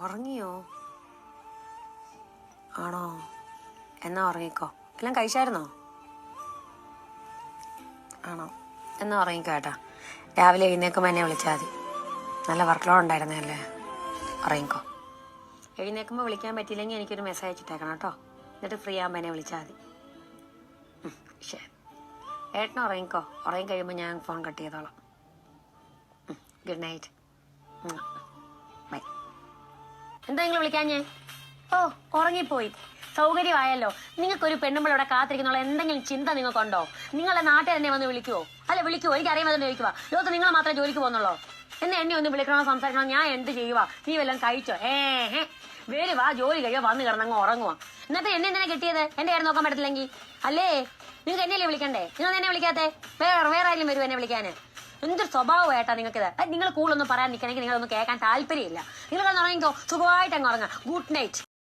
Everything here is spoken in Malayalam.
ഉറങ്ങിയോ? ആണോ? എന്നാ ഉറങ്ങിക്കോ. എല്ലാം കഴിച്ചായിരുന്നോ? ആണോ? എന്നാ ഉറങ്ങിക്കോ ഏട്ടാ. രാവിലെ എഴുന്നേക്കുമ്പോൾ എന്നെ വിളിച്ചാൽ മതി. നല്ല വർക്ക് ലോഡ് ഉണ്ടായിരുന്നല്ലേ. ഉറങ്ങിക്കോ. എഴുന്നേക്കുമ്പോൾ വിളിക്കാൻ പറ്റിയില്ലെങ്കിൽ എനിക്കൊരു മെസ്സേജ് അയച്ചിട്ടേക്കണം കേട്ടോ. എന്നിട്ട് ഫ്രീ ആകുമ്പോൾ എന്നെ വിളിച്ചാൽ മതി. ശരി. ഏട്ടനും ഉറങ്ങിക്കോ. ഉറങ്ങി കഴിയുമ്പോൾ ഞാൻ ഫോൺ കട്ട് ചെയ്തോളാം. Good night. ബൈ. എന്തെങ്കിലും വിളിക്കാഞ്ഞേ? ഓ, ഉറങ്ങിപ്പോയി. സൗകര്യമായല്ലോ. നിങ്ങൾക്കൊരു പെണ്ണുമ്പിളവിടെ കാത്തിരിക്കുന്നുള്ള എന്തെങ്കിലും ചിന്ത നിങ്ങൾക്കുണ്ടോ? നിങ്ങളെ നാട്ടിൽ തന്നെ വന്ന് വിളിക്കുവോ? അല്ല, വിളിക്കുവോ? എനിക്ക് അറിയാൻ ചോദിക്കുക. ലോകത്ത് നിങ്ങൾ മാത്രമേ ജോലിക്ക് പോകുന്നുള്ളൂ. എന്നെ ഒന്ന് വിളിക്കണോ, സംസാരിക്കണോ? ഞാൻ എന്ത് ചെയ്യുക? നീ വല്ലതും കഴിച്ചോ? വരുവാ, ജോലി കഴിയോ, വന്ന് കിടന്നങ്ങ് ഉറങ്ങുക. എന്നിട്ട് എന്നെ എന്തിനാ കിട്ടിയത്? എന്റെ കാര്യം നോക്കാൻ പറ്റത്തില്ലെങ്കിൽ അല്ലേ? നിങ്ങൾക്ക് എന്നെയല്ലേ വിളിക്കണ്ടേ? നിങ്ങൾ എന്നെ വിളിക്കാത്തെ? വേറെ ആരെങ്കിലും വരും എന്നെ വിളിക്കാന്? എന്തൊരു സ്വഭാവമായിട്ടാ നിങ്ങൾക്കിത്? നിങ്ങൾ കൂടുതലൊന്നും പറയാൻ നിൽക്കണമെങ്കിൽ നിങ്ങളൊന്നും കേൾക്കാൻ താല്പര്യമില്ല. നിങ്ങൾ ഉറങ്ങിക്കോ, സുഖമായിട്ട് അങ്ങ് ഉറങ്ങാം. Good night.